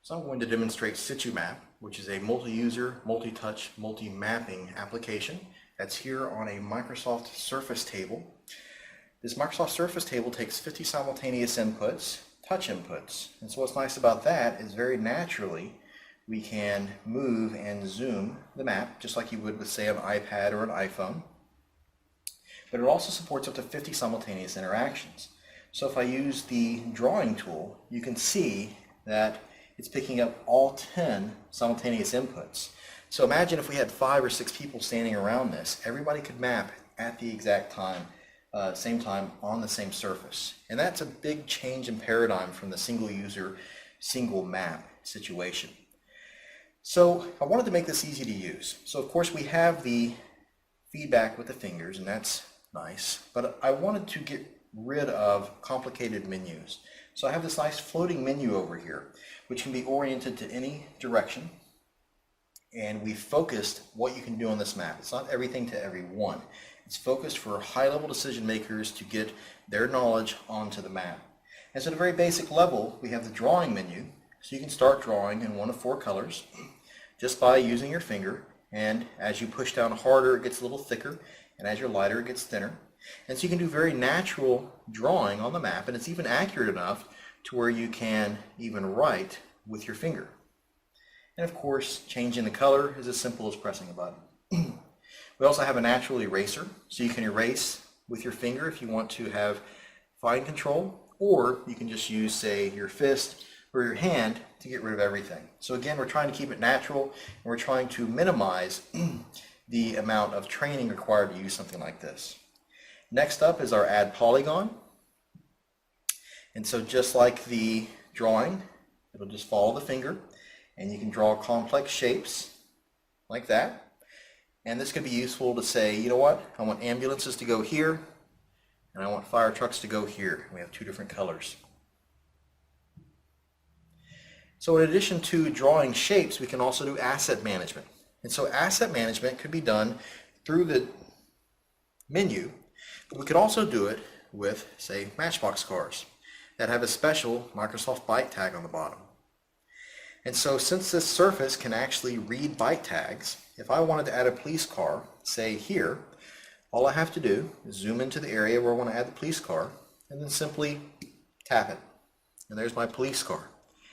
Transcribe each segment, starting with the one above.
So I'm going to demonstrate SituMap, which is a multi-user, multi-touch, multi-mapping application that's here on a Microsoft Surface table. This Microsoft Surface table takes 50 simultaneous inputs, touch inputs. And so what's nice about that is very naturally we can move and zoom the map just like you would with, say, an iPad or an iPhone. But it also supports up to 50 simultaneous interactions. So if I use the drawing tool, you can see that it's picking up all 10 simultaneous inputs. So imagine if we had 5 or 6 people standing around this. Everybody could map at the exact time, same time on the same surface. And that's a big change in paradigm from the single user, single map situation. So I wanted to make this easy to use. So of course we have the feedback with the fingers, and that's nice. But I wanted to get rid of complicated menus. So I have this nice floating menu over here, which can be oriented to any direction. And we focused what you can do on this map. It's not everything to everyone. It's focused for high-level decision makers to get their knowledge onto the map. And so at a very basic level, we have the drawing menu. So you can start drawing in one of 4 colors just by using your finger. And as you push down harder, it gets a little thicker. And as you're lighter, it gets thinner. And so you can do very natural drawing on the map, and it's even accurate enough to where you can even write with your finger. And of course, changing the color is as simple as pressing a button. We also have a natural eraser, so you can erase with your finger if you want to have fine control, or you can just use, say, your fist or your hand to get rid of everything. So again, we're trying to keep it natural, and we're trying to minimize the amount of training required to use something like this. Next up is our add polygon. And so just like the drawing, it'll just follow the finger, and you can draw complex shapes like that. And this could be useful to say, you know what, I want ambulances to go here, and I want fire trucks to go here. We have 2 different colors. So in addition to drawing shapes, we can also do asset management. And so asset management could be done through the menu, but we could also do it with, say, Matchbox cars that have a special Microsoft byte tag on the bottom. And so since this surface can actually read byte tags, if I wanted to add a police car, say here, all I have to do is zoom into the area where I want to add the police car, and then simply tap it. And there's my police car.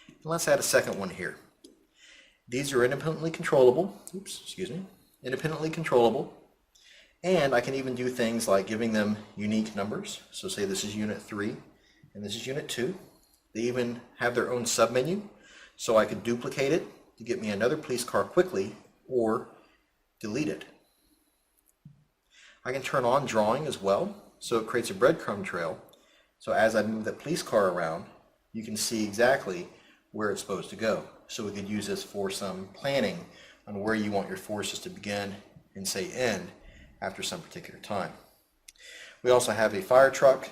And let's add a second one here. These are independently controllable, independently controllable, and I can even do things like giving them unique numbers. So say this is unit 3 and this is unit 2. They even have their own submenu, so I could duplicate it to get me another police car quickly or delete it. I can turn on drawing as well, so it creates a breadcrumb trail. So as I move that police car around, you can see exactly where it's supposed to go. So we could use this for some planning on where you want your forces to begin and, say, end after some particular time. We also have a fire truck,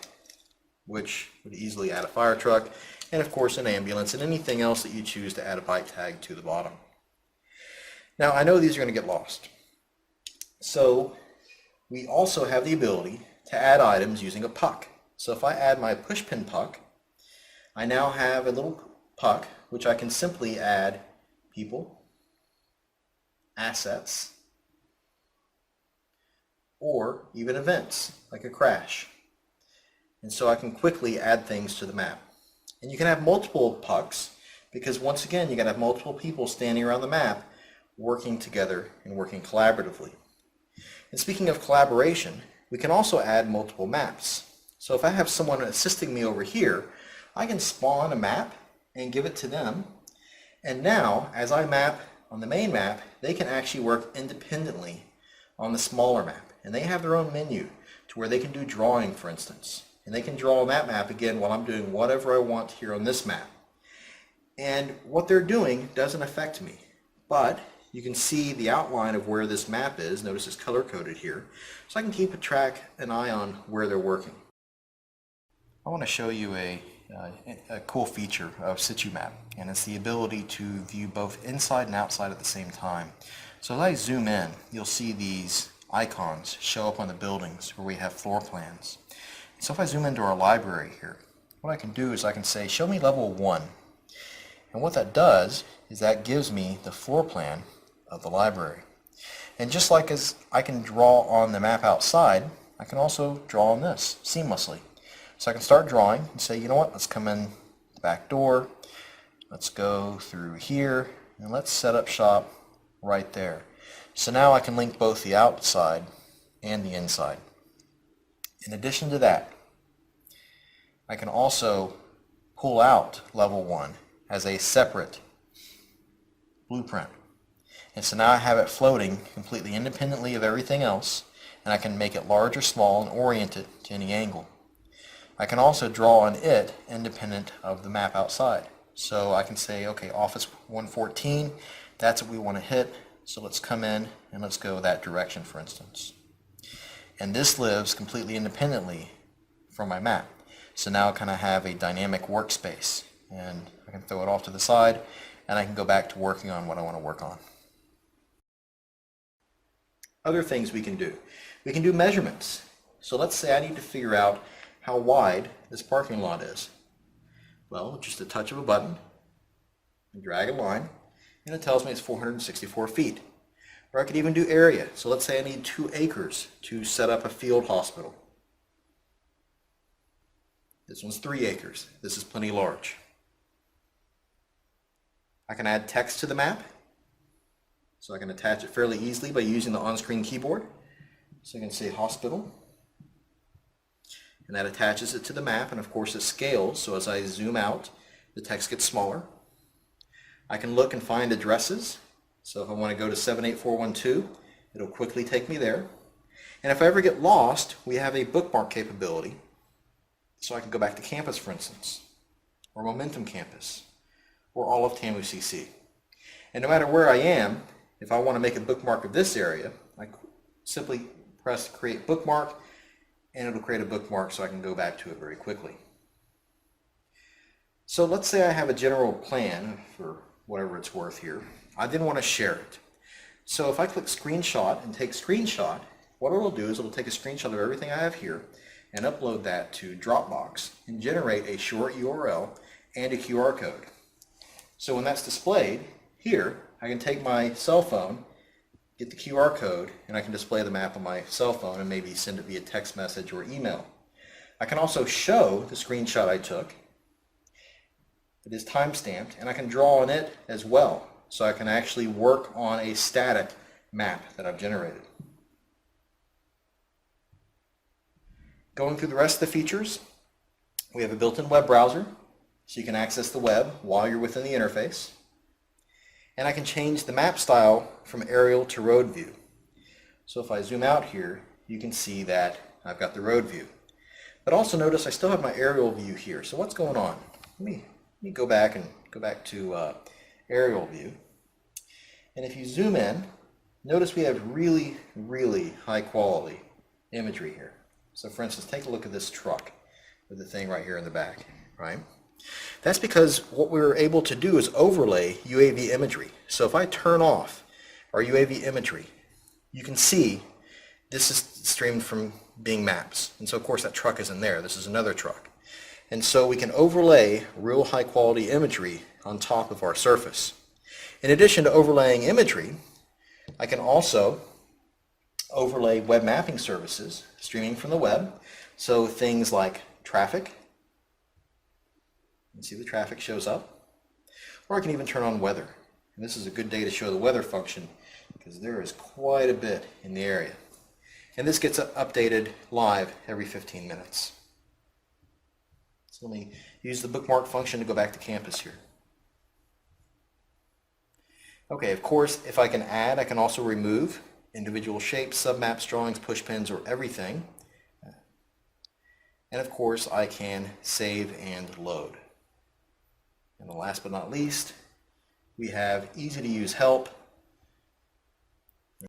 which would easily add a fire truck, and of course an ambulance, and anything else that you choose to add a byte tag to the bottom. Now I know these are going to get lost. So we also have the ability to add items using a puck. So if I add my pushpin puck, I now have a little puck which I can simply add people, assets, or even events like a crash. And so I can quickly add things to the map. And you can have multiple pucks because once again you can have multiple people standing around the map working together and working collaboratively. And speaking of collaboration, we can also add multiple maps. So if I have someone assisting me over here, I can spawn a map and give it to them. And now as I map on the main map, they can actually work independently on the smaller map. And they have their own menu to where they can do drawing, for instance. And they can draw on that map again while I'm doing whatever I want here on this map. And what they're doing doesn't affect me. But you can see the outline of where this map is. Notice it's color-coded here. So I can keep an eye on where they're working. I want to show you a cool feature of SituMap, and it's the ability to view both inside and outside at the same time. So as I zoom in, you'll see these icons show up on the buildings where we have floor plans. So if I zoom into our library here, what I can do is I can say, show me level 1. And what that does is that gives me the floor plan of the library. And just like as I can draw on the map outside, I can also draw on this seamlessly. So I can start drawing and say, you know what, let's come in the back door, let's go through here, and let's set up shop right there. So now I can link both the outside and the inside. In addition to that, I can also pull out level 1 as a separate blueprint. And so now I have it floating completely independently of everything else, and I can make it large or small and orient it to any angle. I can also draw on it independent of the map outside. So I can say, okay, Office 114, that's what we want to hit, so let's come in and let's go that direction, for instance. And this lives completely independently from my map. So now I kind of have a dynamic workspace, and I can throw it off to the side, and I can go back to working on what I want to work on. Other things we can do measurements. So let's say I need to figure out how wide this parking lot is. Well, just a touch of a button, and drag a line, and it tells me it's 464 feet. Or I could even do area. So let's say I need 2 acres to set up a field hospital. This one's 3 acres. This is plenty large. I can add text to the map. So I can attach it fairly easily by using the on-screen keyboard. So I can say hospital. And that attaches it to the map, and of course it scales, so as I zoom out, the text gets smaller. I can look and find addresses. So if I want to go to 78412, it'll quickly take me there. And if I ever get lost, we have a bookmark capability. So I can go back to campus, for instance, or Momentum Campus, or all of TAMU-CC. And no matter where I am, if I want to make a bookmark of this area, I simply press Create Bookmark, and it'll create a bookmark so I can go back to it very quickly. So let's say I have a general plan for whatever it's worth here. I then want to share it. So if I click Screenshot and take Screenshot, what it'll do is it'll take a screenshot of everything I have here and upload that to Dropbox and generate a short URL and a QR code. So when that's displayed here, I can take my cell phone, get the QR code, and I can display the map on my cell phone and maybe send it via text message or email. I can also show the screenshot I took. It is time-stamped, and I can draw on it as well. So I can actually work on a static map that I've generated. Going through the rest of the features, we have a built-in web browser, so you can access the web while you're within the interface. And I can change the map style from aerial to road view. So if I zoom out here, you can see that I've got the road view. But also notice I still have my aerial view here. So what's going on? Let me go back to aerial view. And if you zoom in, notice we have really, really high quality imagery here. So for instance, take a look at this truck with the thing right here in the back, right? That's because what we're able to do is overlay UAV imagery. So if I turn off our UAV imagery, you can see this is streamed from Bing Maps. And so of course that truck isn't there. This is another truck. And so we can overlay real high quality imagery on top of our surface. In addition to overlaying imagery, I can also overlay web mapping services streaming from the web. So things like traffic. You can see the traffic shows up. Or I can even turn on weather. And this is a good day to show the weather function because there is quite a bit in the area. And this gets updated live every 15 minutes. So let me use the bookmark function to go back to campus here. Okay, of course, if I can add, I can also remove individual shapes, submaps, drawings, pushpins, or everything. And of course, I can save and load. And last but not least, we have easy to use help